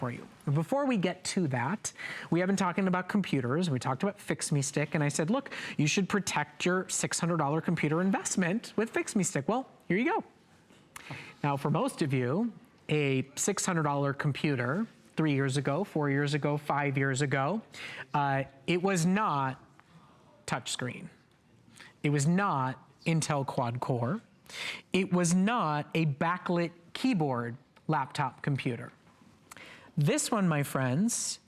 for you. Before we get to that, we have been talking about computers. We talked about Fix Me Stick, and I said, look, you should protect your $600 computer investment with Fix Me Stick. Well, here you go. Now, for most of you, a $600 computer 3 years ago, 4 years ago, 5 years ago, it was not touchscreen. It was not Intel quad-core. It was not a backlit keyboard laptop computer. This one, my friends,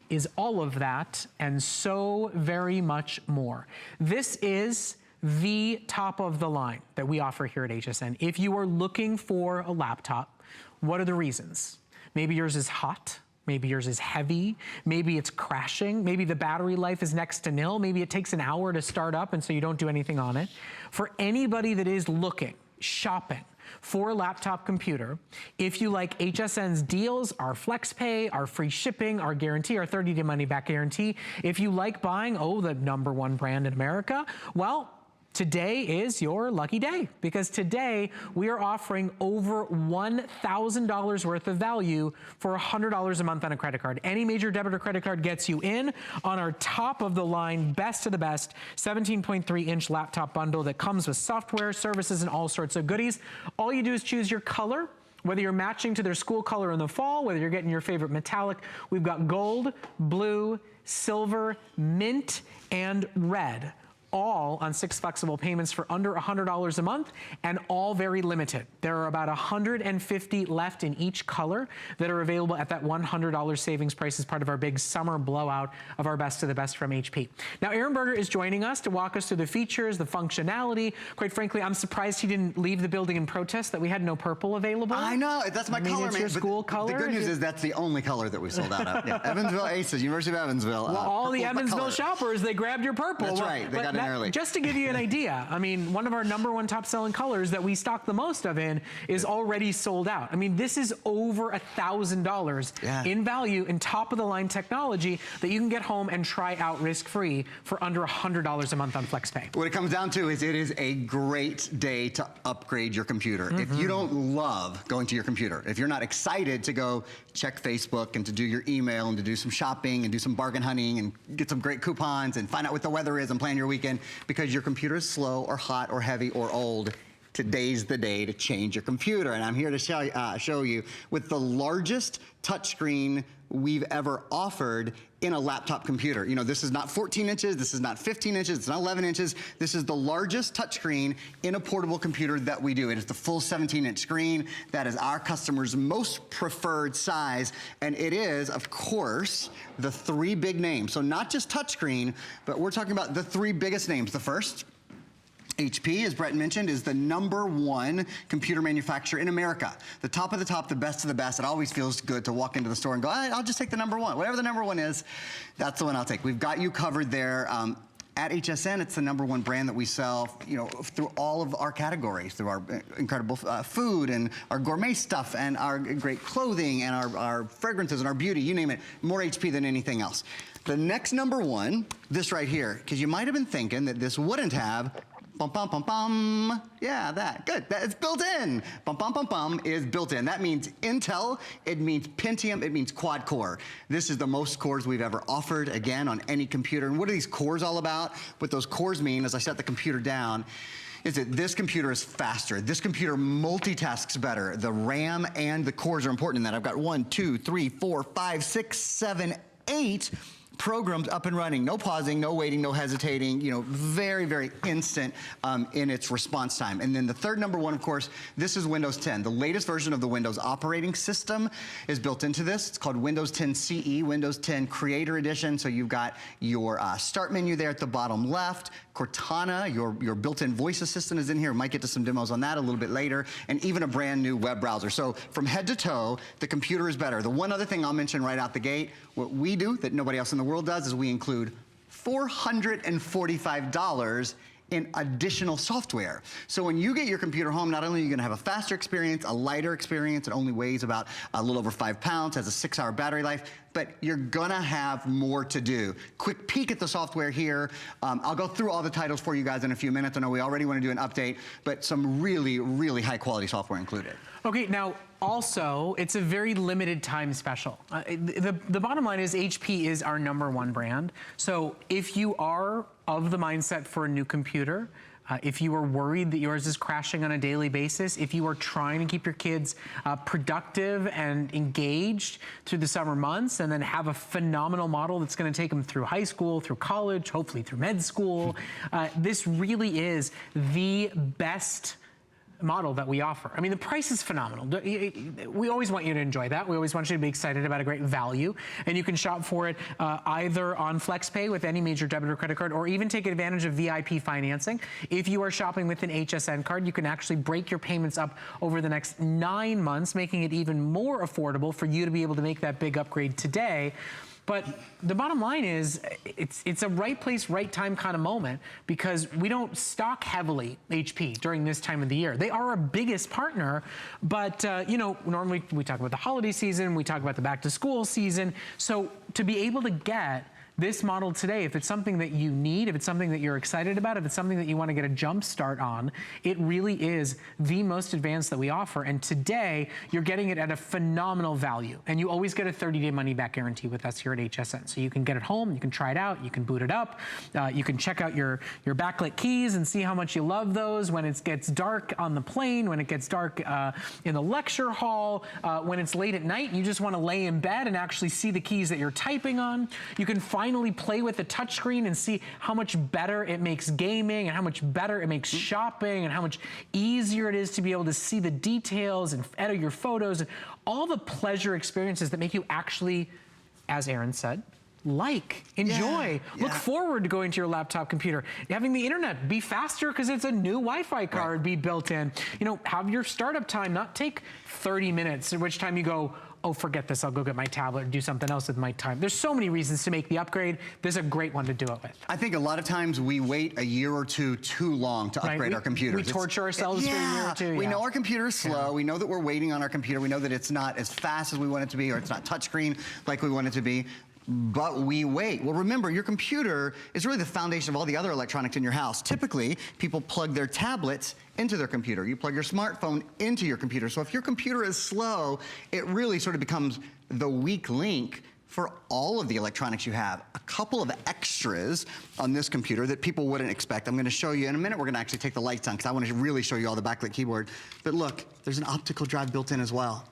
is all of that and so very much more. This is the top of the line that we offer here at HSN. If you are looking for a laptop, what are the reasons? Maybe yours is hot. Maybe yours is heavy, maybe it's crashing, maybe the battery life is next to nil, maybe it takes an hour to start up and so you don't do anything on it. For anybody that is looking, shopping for a laptop computer, if you like HSN's deals, our FlexPay, our free shipping, our guarantee, our 30-day money-back guarantee, if you like buying, the #1 brand in America, well, today is your lucky day, because today we are offering over $1,000 worth of value for $100 a month on a credit card. Any major debit or credit card gets you in on our top of the line, best of the best, 17.3-inch laptop bundle that comes with software, services, and all sorts of goodies. All you do is choose your color, whether you're matching to their school color in the fall, whether you're getting your favorite metallic. We've got gold, blue, silver, mint, and red, all on 6 flexible payments for under $100 a month, and all very limited. There are about 150 left in each color that are available at that $100 savings price as part of our big summer blowout of our best of the best from HP. Now, Aaron Berger is joining us to walk us through the features, the functionality. Quite frankly, I'm surprised he didn't leave the building in protest that we had no purple available. I know, that's my color, it's man. your school color. The good news is that's the only color that we sold out of. Yeah. Evansville Aces, University of Evansville. Well, all the Evansville shoppers, they grabbed your purple. That's right, they got in early. Just to give you an idea, I mean, one of our #1 top selling colors that we stock the most of in is already sold out. I mean, this is over $1,000 in value in top of the line technology that you can get home and try out risk-free for under $100 a month on FlexPay. What it comes down to is it is a great day to upgrade your computer. If you don't love going to your computer, if you're not excited to go check Facebook and to do your email and to do some shopping and do some bargain hunting and get some great coupons and find out what the weather is and plan your weekend because your computer is slow or hot or heavy or old, today's the day to change your computer. And I'm here to show you with the largest touchscreen we've ever offered in a laptop computer. You know, this is not 14 inches, this is not 15 inches, it's not 11 inches. This is the largest touchscreen in a portable computer that we do. It is the full 17-inch screen. That is our customers' most preferred size. And it is, of course, the 3 big names. So not just touchscreen, but we're talking about the 3 biggest names. The first, HP, as Brett mentioned, is the #1 computer manufacturer in America. The top of the top, the best of the best. It always feels good to walk into the store and go, I'll just take the #1. Whatever the #1 is, that's the one I'll take. We've got you covered there. At HSN, it's the #1 brand that we sell, you know, through all of our categories, through our incredible food and our gourmet stuff and our great clothing and our fragrances and our beauty, you name it, more HP than anything else. The next #1, this right here, because you might have been thinking that this wouldn't have bum, bum, bum, bum. Yeah, that, good. That is built in. Bum, bum, bum, bum is built in. That means Intel, it means Pentium, it means quad-core. This is the most cores we've ever offered, again, on any computer. And what are these cores all about? What those cores mean, as I set the computer down, is that this computer is faster. This computer multitasks better. The RAM and the cores are important in that. I've got 1, 2, 3, 4, 5, 6, 7, 8 programs up and running. No pausing, no waiting, no hesitating, you know, very, very instant in its response time. And then the third #1, of course, this is Windows 10. The latest version of the Windows operating system is built into this. It's called Windows 10 CE, Windows 10 Creator Edition. So you've got your start menu there at the bottom left. Cortana, your built-in voice assistant is in here. We might get to some demos on that a little bit later. And even a brand new web browser. So from head to toe, the computer is better. The one other thing I'll mention right out the gate, what we do that nobody else in the world does is we include $445 in additional software. So when you get your computer home, not only are you gonna have a faster experience, a lighter experience, it only weighs about a little over 5 pounds, has a 6-hour battery life, but you're gonna have more to do. Quick peek at the software here. I'll go through all the titles for you guys in a few minutes. I know we already wanna do an update, but some really, really high quality software included. Okay, now also, it's a very limited time special. The bottom line is HP is our #1 brand. So if you are of the mindset for a new computer, if you are worried that yours is crashing on a daily basis, if you are trying to keep your kids productive and engaged through the summer months and then have a phenomenal model that's going to take them through high school, through college, hopefully through med school, this really is the best model that we offer. I mean, the price is phenomenal. We always want you to enjoy that. We always want you to be excited about a great value. And you can shop for it either on FlexPay with any major debit or credit card, or even take advantage of VIP financing. If you are shopping with an HSN card, you can actually break your payments up over the next 9 months, making it even more affordable for you to be able to make that big upgrade today. But the bottom line is, it's a right place, right time kind of moment, because we don't stock heavily HP during this time of the year. They are our biggest partner, but you know, normally we talk about the holiday season, we talk about the back to school season. So to be able to get this model today, if it's something that you need, if it's something that you're excited about, if it's something that you want to get a jump start on, it really is the most advanced that we offer. And today, you're getting it at a phenomenal value. And you always get a 30-day money-back guarantee with us here at HSN. So you can get it home, you can try it out, you can boot it up, you can check out your backlit keys and see how much you love those when it gets dark on the plane, when it gets dark in the lecture hall, when it's late at night, you just want to lay in bed and actually see the keys that you're typing on. You can finally play with the touchscreen and see how much better it makes gaming and how much better it makes shopping and how much easier it is to be able to see the details and edit your photos and all the pleasure experiences that make you actually, as Aaron said, enjoy, look forward to going to your laptop computer, having the internet be faster because it's a new Wi-Fi card be built in. You know, have your startup time not take 30 minutes, at which time you go, oh, forget this, I'll go get my tablet and do something else with my time. There's so many reasons to make the upgrade. This is a great one to do it with. I think a lot of times we wait a year or two too long to upgrade our computers. We torture ourselves for a year or two. We know our computer is slow. We know that we're waiting on our computer. We know that it's not as fast as we want it to be, or it's not touchscreen like we want it to be. But we wait. Well, remember, your computer is really the foundation of all the other electronics in your house. Typically, people plug their tablets into their computer. You plug your smartphone into your computer. So if your computer is slow, it really sort of becomes the weak link for all of the electronics you have. A couple of extras on this computer that people wouldn't expect. I'm gonna show you in a minute. We're gonna actually take the lights on because I want to really show you all the backlit keyboard. But look, there's an optical drive built in as well.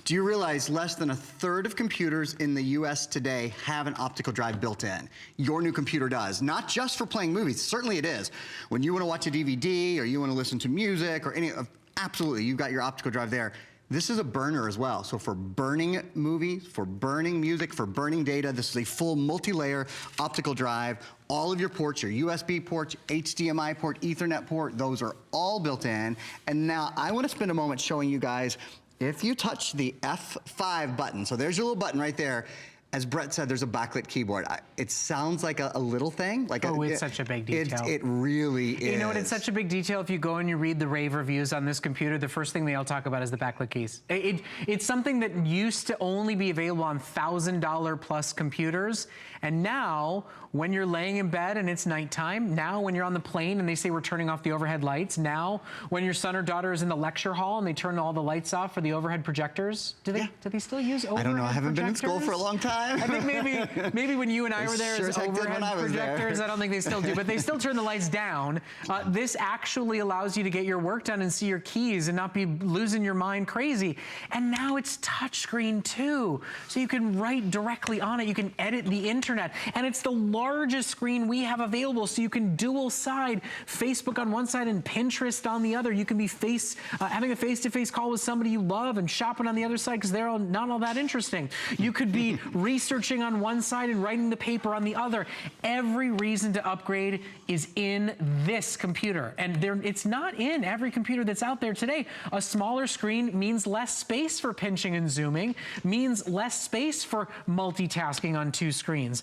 Do you realize less than 1/3 of computers in the US today have an optical drive built in? Your new computer does. Not just for playing movies, certainly it is. When you want to watch a DVD or you want to listen to music or any of, absolutely, you've got your optical drive there. This is a burner as well. So for burning movies, for burning music, for burning data, this is a full multi-layer optical drive. All of your ports, your USB ports, HDMI port, Ethernet port, those are all built in. And now I want to spend a moment showing you guys, if you touch the F5 button, so there's your little button right there. As Brett said, there's a backlit keyboard. It sounds like a little thing. Like it's such a big detail. It really is. You know what, it's such a big detail. If you go and you read the rave reviews on this computer, the first thing they all talk about is the backlit keys. It's something that used to only be available on $1,000 plus computers. And now, when you're laying in bed and it's nighttime, now when you're on the plane and they say we're turning off the overhead lights, now when your son or daughter is in the lecture hall and they turn all the lights off for the overhead projectors, do they still use overhead projectors? I don't know, I haven't been in school for a long time. I think maybe when you and I were there as overhead projectors, I don't think they still do, but they still turn the lights down. This actually allows you to get your work done and see your keys and not be losing your mind crazy. And now it's touchscreen too. So you can write directly on it, you can edit the internet, and it's the largest screen we have available, so you can dual side Facebook on one side and Pinterest on the other. You can be having a face-to-face call with somebody you love and shopping on the other side because they're not all that interesting. You could be researching on one side and writing the paper on the other. Every reason to upgrade is in this computer, and it's not in every computer that's out there today. A smaller screen means less space for pinching and zooming, means less space for multitasking on two screens.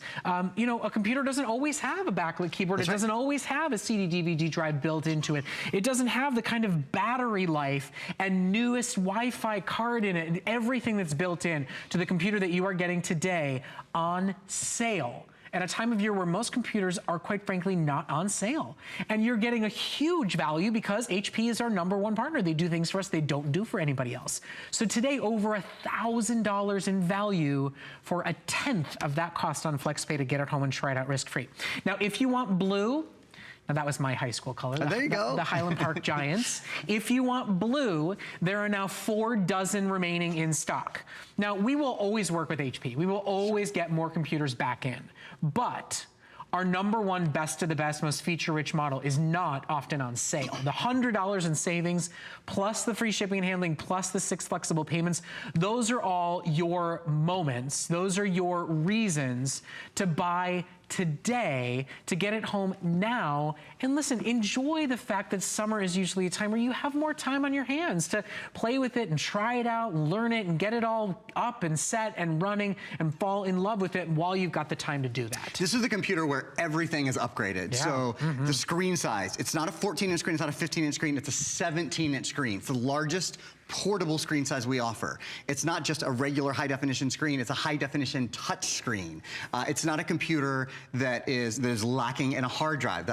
You know, a computer doesn't always have a backlit keyboard. It doesn't always have a CD/DVD drive built into it. It doesn't have the kind of battery life and newest Wi-Fi card in it and everything that's built in to the computer that you are getting today on sale at a time of year where most computers are, quite frankly, not on sale. And you're getting a huge value because HP is our #1 partner. They do things for us they don't do for anybody else. So today, over $1,000 in value for a 1/10 of that cost on FlexPay to get it home and try it out risk-free. Now, if you want blue, now that was my high school color. There you go. The Highland Park Giants. If you want blue, there are now 4 dozen remaining in stock. Now, we will always work with HP. We will always get more computers back in. But our #1 best of the best, most feature-rich model is not often on sale. The $100 in savings, plus the free shipping and handling, plus the 6 flexible payments, those are all your moments. Those are your reasons to buy today, to get it home now. And listen, enjoy the fact that summer is usually a time where you have more time on your hands to play with it and try it out and learn it and get it all up and set and running and fall in love with it while you've got the time to do that. This is the computer where everything is upgraded. Yeah. So the screen size, it's not a 14-inch screen, it's not a 15-inch screen, it's a 17-inch screen. It's the largest portable screen size we offer. It's not just a regular high definition screen, it's a high definition touch screen. It's not a computer that is lacking in a hard drive.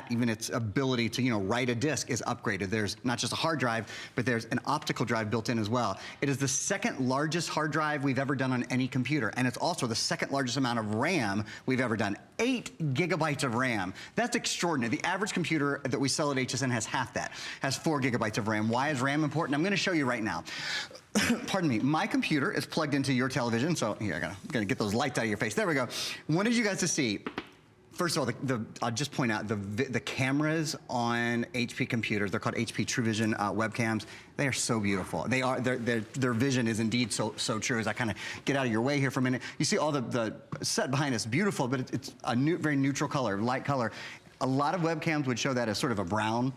Even its ability to write a disk is upgraded. There's not just a hard drive, but there's an optical drive built in as well. It is the 2nd largest hard drive we've ever done on any computer, and it's also the 2nd largest amount of RAM we've ever done. 8 gigabytes of RAM. That's extraordinary. The average computer that we sell at HSN has half that, has 4 gigabytes of RAM. Why is RAM important? I'm going to show you right now. Pardon me. My computer is plugged into your television, so here, I gotta get those lights out of your face. There we go. Wanted you guys to see. First of all, I'll just point out the cameras on HP computers. They're called HP TrueVision webcams. They are so beautiful. Their vision is indeed so true. As I kind of get out of your way here for a minute, you see all the set behind us, beautiful, but it's a very neutral color, light color. A lot of webcams would show that as sort of a brown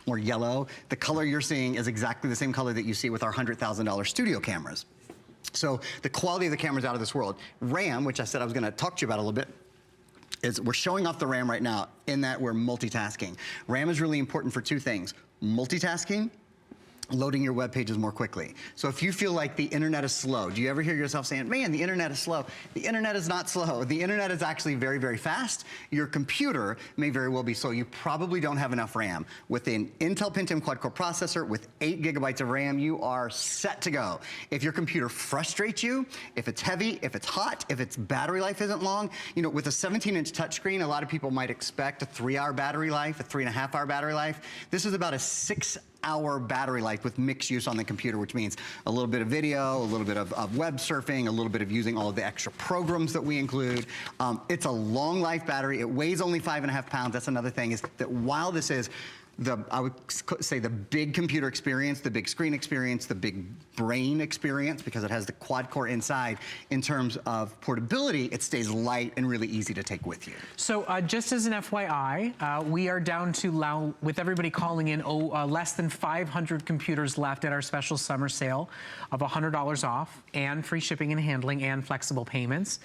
or yellow. The color you're seeing is exactly the same color that you see with our $100,000 studio cameras. So the quality of the camera is out of this world. RAM, which I said I was going to talk to you about a little bit, is we're showing off the RAM right now in that we're multitasking. RAM is really important for 2 things: multitasking, loading your web pages more quickly. So if you feel like the internet is slow, do you ever hear yourself saying, man, the internet is slow? The internet is not slow. The internet is actually very, very fast. Your computer may very well be slow. You probably don't have enough RAM. With an Intel Pentium quad-core processor with 8 gigabytes of RAM, you are set to go. If your computer frustrates you, if it's heavy, if it's hot, if its battery life isn't long, with a 17-inch touchscreen, a lot of people might expect a 3-hour battery life, a 3.5-hour battery life. This is about a 6-hour battery life with mixed use on the computer, which means a little bit of video, a little bit of web surfing, a little bit of using all of the extra programs that we include. It's a long life battery. It weighs only 5.5 pounds. That's another thing, is that while this is I would say the big computer experience, the big screen experience, the big brain experience, because it has the quad core inside, in terms of portability, it stays light and really easy to take with you. So just as an FYI, we are down to, with everybody calling in, less than 500 computers left at our special summer sale of $100 off and free shipping and handling and flexible payments.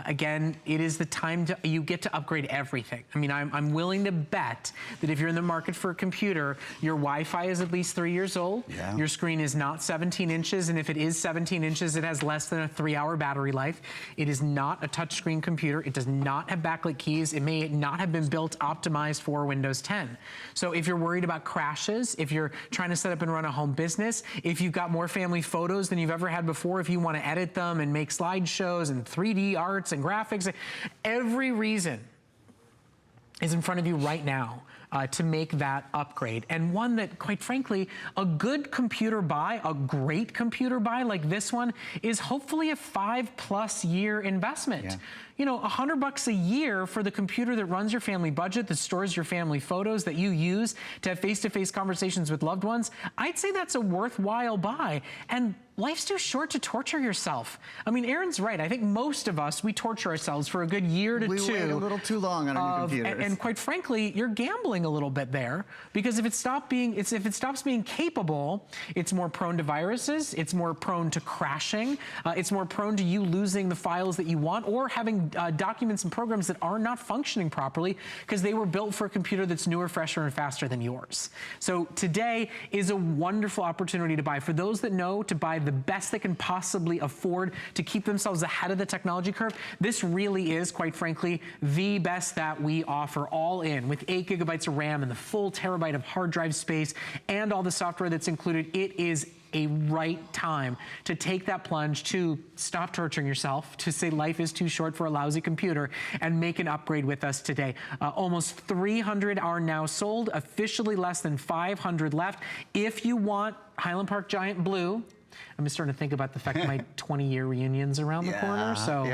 Again, it is the time you get to upgrade everything. I mean, I'm willing to bet that if you're in the market for a computer, your Wi-Fi is at least 3 years old. Yeah. Your screen is not 17 inches, and if it is 17 inches, it has less than a 3-hour battery life. It is not a touchscreen computer. It does not have backlit keys. It may not have been built optimized for Windows 10. So if you're worried about crashes, if you're trying to set up and run a home business, if you've got more family photos than you've ever had before, if you want to edit them and make slideshows and 3D arts and graphics, every reason is in front of you right now to make that upgrade. And one that, quite frankly, a good computer buy, a great computer buy like this one, is hopefully a 5+ year investment. Yeah. $100 a year for the computer that runs your family budget, that stores your family photos, that you use to have face-to-face conversations with loved ones, I'd say that's a worthwhile buy. And life's too short to torture yourself. I mean, Aaron's right. I think most of us, we torture ourselves for a good year to 2. We wait a little too long on our new computers. And quite frankly, you're gambling a little bit there, because if it stops being capable, it's more prone to viruses, it's more prone to crashing, it's more prone to you losing the files that you want, or having documents and programs that are not functioning properly because they were built for a computer that's newer, fresher, and faster than yours. So today is a wonderful opportunity to buy. For those that know, to buy the the best they can possibly afford to keep themselves ahead of the technology curve. This really is, quite frankly, the best that we offer, all in, with 8 gigabytes of RAM and the full terabyte of hard drive space and all the software that's included. It is a right time to take that plunge, to stop torturing yourself, to say life is too short for a lousy computer, and make an upgrade with us today. Almost 300 are now sold, officially less than 500 left. If you want Highland Park Giant Blue, I'm just starting to think about the fact that my 20-year reunion's around the corner, so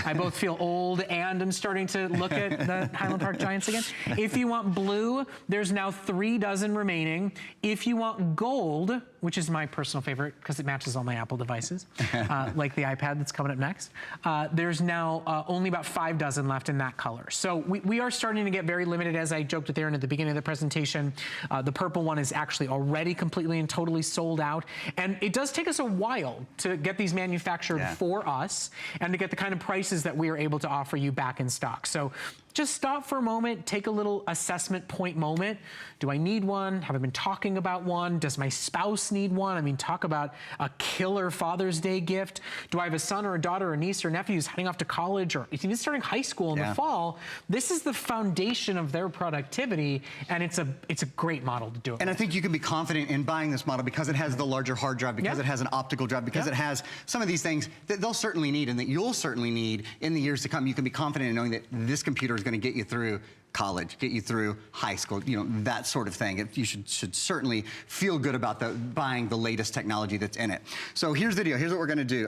I both feel old and I'm starting to look at the Highland Park Giants again. If you want blue, there's now 3 dozen remaining. If you want gold, which is my personal favorite because it matches all my Apple devices, like the iPad that's coming up next, there's now only about 5 dozen left in that color. So we are starting to get very limited, as I joked with Aaron at the beginning of the presentation. The purple one is actually already completely and totally sold out. And it does take us a while to get these manufactured for us and to get the kind of prices that we are able to offer you back in stock. So just stop for a moment, take a little assessment point moment. Do I need one? Have I been talking about one? Does my spouse need one? I mean, talk about a killer Father's Day gift. Do I have a son or a daughter or a niece or nephew who's heading off to college or even starting high school in the fall? This is the foundation of their productivity, and it's a great model to do it. And I think you can be confident in buying this model because it has the larger hard drive, because it has an optical drive, because it has some of these things that they'll certainly need and that you'll certainly need in the years to come. You can be confident in knowing that this computer is going to get you through college, get you through high school, you know, that sort of thing. You should certainly feel good about buying the latest technology that's in it. So here's the deal. Here's what we're going to do.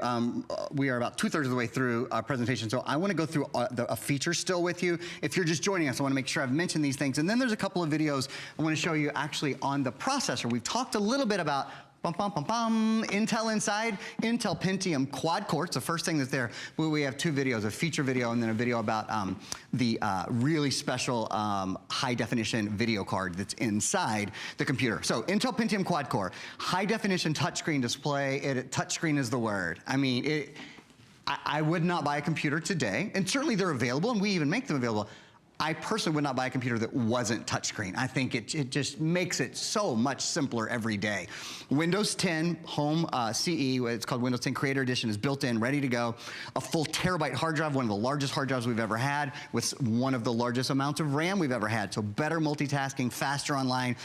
We are about 2/3 of the way through our presentation, so I want to go through a feature still with you. If you're just joining us, I want to make sure I've mentioned these things. And then there's a couple of videos I want to show you actually on the processor. We've talked a little bit about Intel inside, Intel Pentium quad-core. It's the first thing that's there. We have 2 videos, a feature video and then a video about the really special high-definition video card that's inside the computer. So Intel Pentium quad-core, high-definition touchscreen display. Touchscreen is the word. I mean, I would not buy a computer today, and certainly they're available, and we even make them available. I personally would not buy a computer that wasn't touchscreen. I think it just makes it so much simpler every day. Windows 10 Home CE, it's called Windows 10 Creator Edition, is built in, ready to go. A full terabyte hard drive, one of the largest hard drives we've ever had, with one of the largest amounts of RAM we've ever had. So better multitasking, faster online.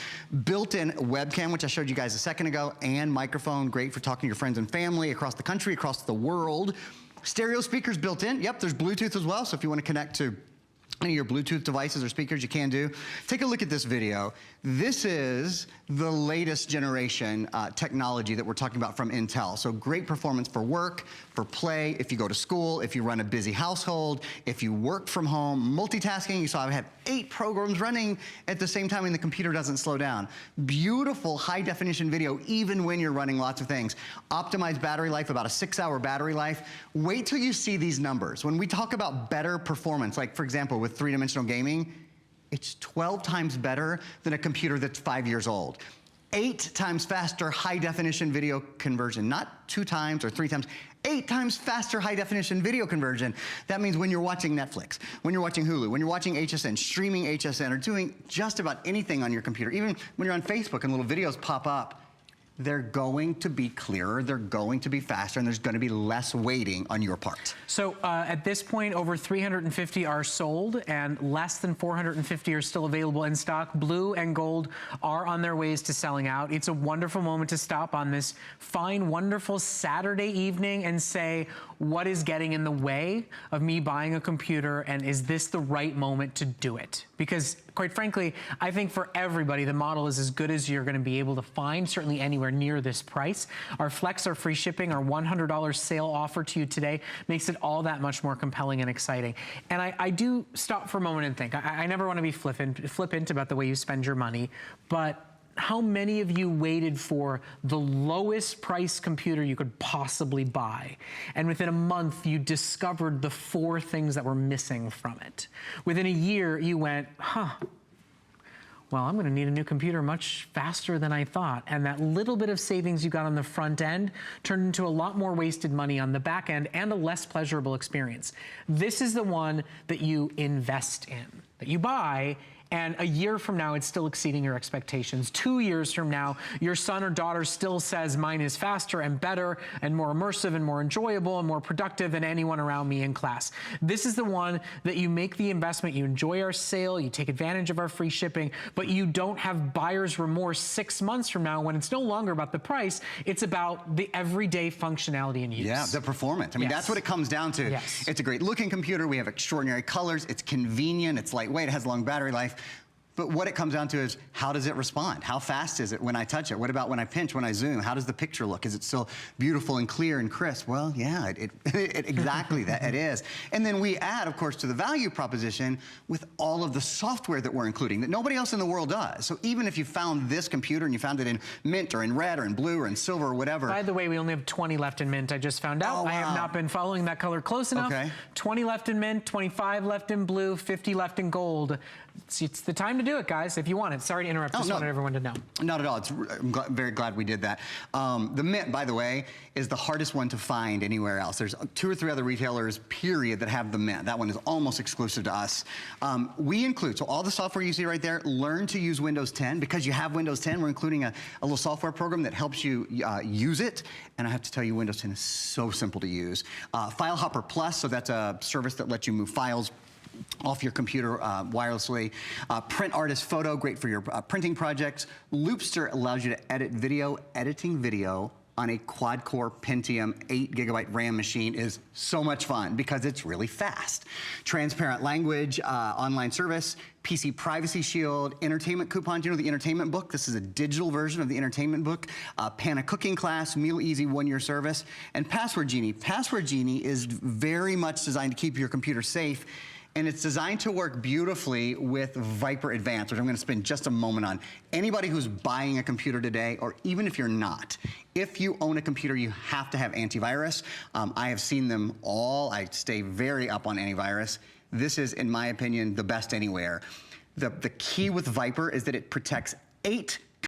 Built-in webcam, which I showed you guys a second ago, and microphone, great for talking to your friends and family across the country, across the world. Stereo speakers built in. Yep, there's Bluetooth as well, so if you want to connect to any of your Bluetooth devices or speakers, you can do. Take a look at this video. This is the latest generation technology that we're talking about from Intel. So great performance for work, for play, if you go to school, if you run a busy household, if you work from home, multitasking. You saw I have 8 programs running at the same time and the computer doesn't slow down. Beautiful high definition video, even when you're running lots of things. Optimized battery life, about a 6-hour battery life. Wait till you see these numbers. When we talk about better performance, like for example, with 3-dimensional gaming, it's 12 times better than a computer that's 5 years old. 8 times faster high definition video conversion, not 2 times or 3 times, 8 times faster high definition video conversion. That means when you're watching Netflix, when you're watching Hulu, when you're watching HSN, streaming HSN, or doing just about anything on your computer, even when you're on Facebook and little videos pop up, they're going to be clearer, they're going to be faster, and there's going to be less waiting on your part. So at this point, over 350 are sold, and less than 450 are still available in stock. Blue and gold are on their ways to selling out. It's a wonderful moment to stop on this fine, wonderful Saturday evening and say, what is getting in the way of me buying a computer, and is this the right moment to do it? Because quite frankly, I think for everybody, the model is as good as you're gonna be able to find, certainly anywhere near this price. Our Flex, our free shipping, our $100 sale offer to you today makes it all that much more compelling and exciting. And I do stop for a moment and think, I never wanna be flippant about the way you spend your money, but how many of you waited for the lowest price computer you could possibly buy, and within a month you discovered the 4 things that were missing from it? Within a year you went, well, I'm gonna need a new computer much faster than I thought. And that little bit of savings you got on the front end turned into a lot more wasted money on the back end and a less pleasurable experience. This is the one that you invest in, that you buy, and a year from now, it's still exceeding your expectations. 2 years from now, your son or daughter still says mine is faster and better and more immersive and more enjoyable and more productive than anyone around me in class. This is the one that you make the investment, you enjoy our sale, you take advantage of our free shipping, but you don't have buyer's remorse 6 months from now when it's no longer about the price, it's about the everyday functionality and use. Yeah, the performance. I mean, that's what it comes down to. Yes. It's a great looking computer, we have extraordinary colors, it's convenient, it's lightweight, it has long battery life. But what it comes down to is, how does it respond? How fast is it when I touch it? What about when I pinch, when I zoom? How does the picture look? Is it still beautiful and clear and crisp? Well, yeah, exactly that it is. And then we add, of course, to the value proposition with all of the software that we're including that nobody else in the world does. So even if you found this computer and you found it in mint or in red or in blue or in silver or whatever. By the way, we only have 20 left in mint, I just found out. Oh, wow. I have not been following that color close enough. Okay. 20 left in mint, 25 left in blue, 50 left in gold. It's the time to do it, guys, if you want it. Sorry to interrupt, just wanted everyone to know. Not at all. I'm very glad we did that. The mint, by the way, is the hardest one to find anywhere else. There's 2 or 3 other retailers, period, that have the mint. That one is almost exclusive to us. We include, so all the software you see right there, learn to use Windows 10. Because you have Windows 10, we're including a little software program that helps you use it. And I have to tell you, Windows 10 is so simple to use. File Hopper Plus, so that's a service that lets you move files off your computer wirelessly. Print Artist Photo, great for your printing projects. Loopster allows you to edit video. Editing video on a quad-core Pentium 8GB RAM machine is so much fun because it's really fast. Transparent language, online service, PC Privacy Shield, entertainment coupons. You know the entertainment book? This is a digital version of the entertainment book. Pana cooking class, Meal Easy 1-year service, and Password Genie. Password Genie is very much designed to keep your computer safe, and it's designed to work beautifully with Viper Advanced, which I'm gonna spend just a moment on. Anybody who's buying a computer today, or even if you're not, if you own a computer, you have to have antivirus. I have seen them all. I stay very up on antivirus. This is, in my opinion, the best anywhere. The key with Viper is that it protects 8